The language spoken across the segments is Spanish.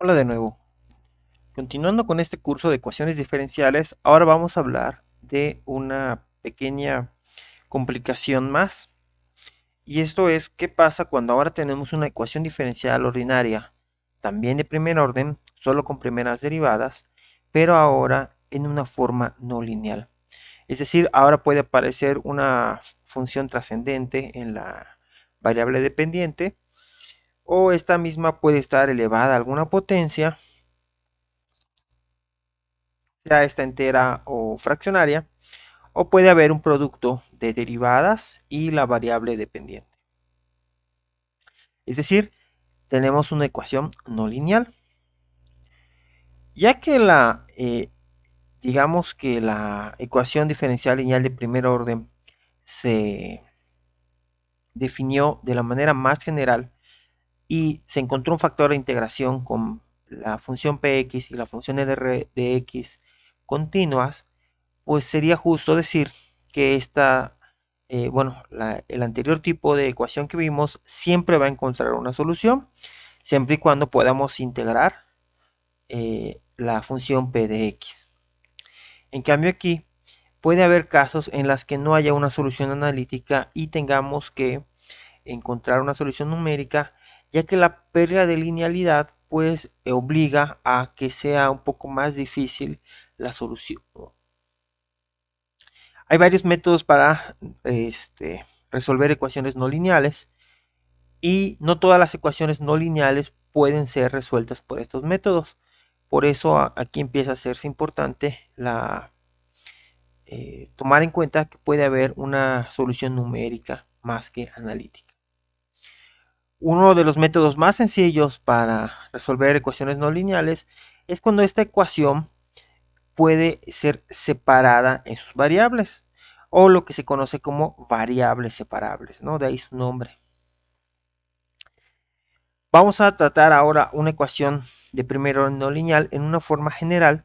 Hola de nuevo. Continuando con este curso de ecuaciones diferenciales, ahora vamos a hablar de una pequeña complicación más. Y esto es, ¿qué pasa cuando ahora tenemos una ecuación diferencial ordinaria, también de primer orden, solo con primeras derivadas, pero ahora en una forma no lineal? Es decir, ahora puede aparecer una función trascendente en la variable dependiente, o esta misma puede estar elevada a alguna potencia, sea esta entera o fraccionaria, o puede haber un producto de derivadas y la variable dependiente. Es decir, tenemos una ecuación no lineal. Ya que digamos que la ecuación diferencial lineal de primer orden se definió de la manera más general y se encontró un factor de integración con la función px y la función r de x continuas, pues sería justo decir que el anterior tipo de ecuación que vimos siempre va a encontrar una solución, siempre y cuando podamos integrar la función p de x. En cambio aquí puede haber casos en los que no haya una solución analítica y tengamos que encontrar una solución numérica, ya que la pérdida de linealidad pues obliga a que sea un poco más difícil la solución. Hay varios métodos para resolver ecuaciones no lineales y no todas las ecuaciones no lineales pueden ser resueltas por estos métodos. Por eso aquí empieza a hacerse importante tomar en cuenta que puede haber una solución numérica más que analítica. Uno de los métodos más sencillos para resolver ecuaciones no lineales es cuando esta ecuación puede ser separada en sus variables, o lo que se conoce como variables separables, ¿no? De ahí su nombre. Vamos a tratar ahora una ecuación de primer orden no lineal en una forma general,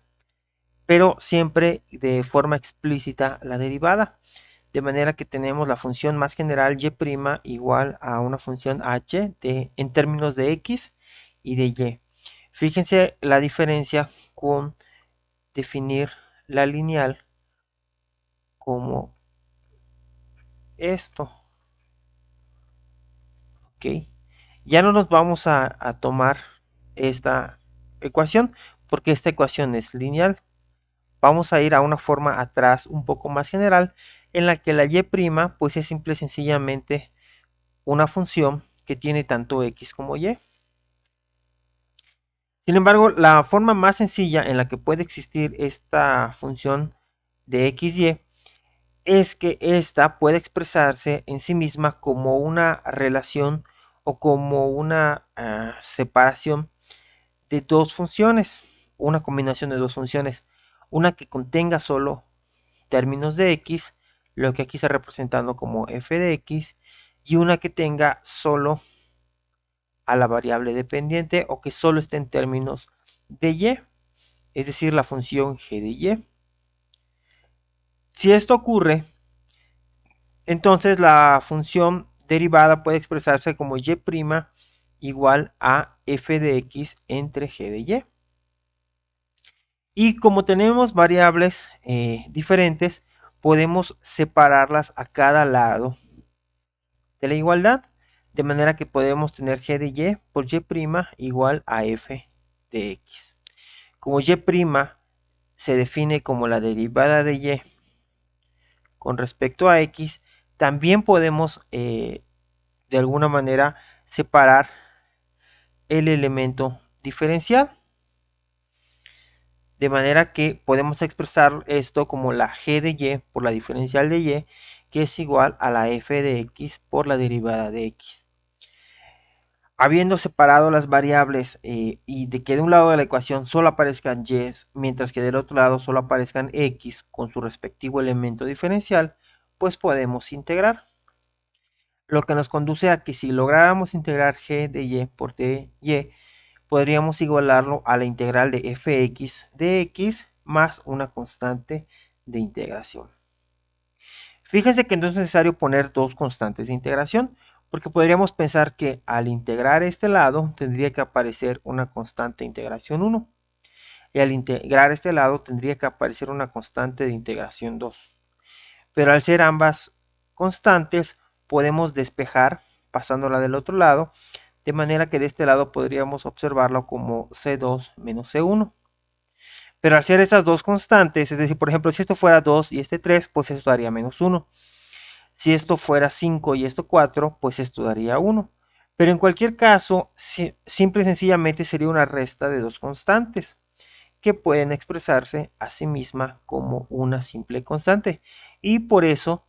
pero siempre de forma explícita la derivada, de manera que tenemos la función más general y' igual a una función h en términos de x y de y. Fíjense la diferencia con definir la lineal como esto. ¿Ok? Ya no nos vamos a tomar esta ecuación porque esta ecuación es lineal. Vamos a ir a una forma atrás un poco más general en la que la y' pues es simple y sencillamente una función que tiene tanto x como y. Sin embargo, la forma más sencilla en la que puede existir esta función de xy es que ésta puede expresarse en sí misma como una relación o como una separación de dos funciones, una combinación de dos funciones, una que contenga solo términos de x, lo que aquí está representando como f de x, y una que tenga solo a la variable dependiente o que solo esté en términos de y, es decir, la función g de y. Si esto ocurre, entonces la función derivada puede expresarse como y' igual a f de x entre g de y. Y como tenemos variables diferentes, podemos separarlas a cada lado de la igualdad, de manera que podemos tener g de y por y' igual a f de x. Como y' se define como la derivada de y con respecto a x, también podemos de alguna manera separar el elemento diferencial, de manera que podemos expresar esto como la g de y por la diferencial de y, que es igual a la f de x por la derivada de x. Habiendo separado las variables y de que de un lado de la ecuación solo aparezcan y, mientras que del otro lado solo aparezcan x con su respectivo elemento diferencial, pues podemos integrar. Lo que nos conduce a que si lográramos integrar g de y por dy, podríamos igualarlo a la integral de fx de x más una constante de integración. Fíjense que no es necesario poner dos constantes de integración, Porque podríamos pensar que al integrar este lado tendría que aparecer una constante de integración 1 y al integrar este lado tendría que aparecer una constante de integración 2. Pero al ser ambas constantes podemos despejar pasándola del otro lado, de manera que de este lado podríamos observarlo como C2 menos C1. Pero al ser esas dos constantes, es decir, por ejemplo, si esto fuera 2 y este 3, pues esto daría menos 1. Si esto fuera 5 y esto 4, pues esto daría 1. Pero en cualquier caso, simple y sencillamente sería una resta de dos constantes que pueden expresarse a sí misma como una simple constante. Y por eso,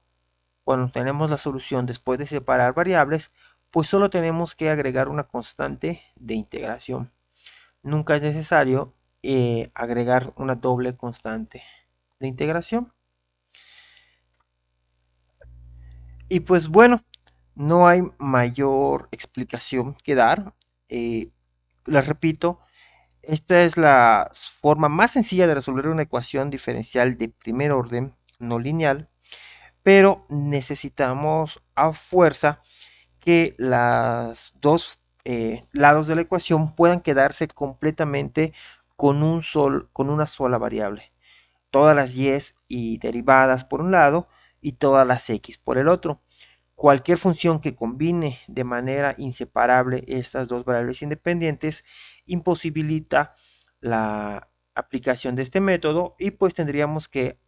cuando tenemos la solución después de separar variables, pues solo tenemos que agregar una constante de integración. Nunca es necesario agregar una doble constante de integración. Y pues bueno, no hay mayor explicación que dar. Eh, Les repito, esta es la forma más sencilla de resolver una ecuación diferencial de primer orden no lineal, pero necesitamos a fuerza que los dos lados de la ecuación puedan quedarse completamente con una sola variable. Todas las y y derivadas por un lado y todas las x por el otro. Cualquier función que combine de manera inseparable estas dos variables independientes imposibilita la aplicación de este método y pues tendríamos que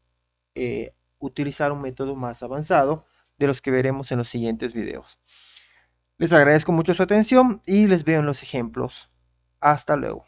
utilizar un método más avanzado de los que veremos en los siguientes videos. Les agradezco mucho su atención y les veo en los ejemplos. Hasta luego.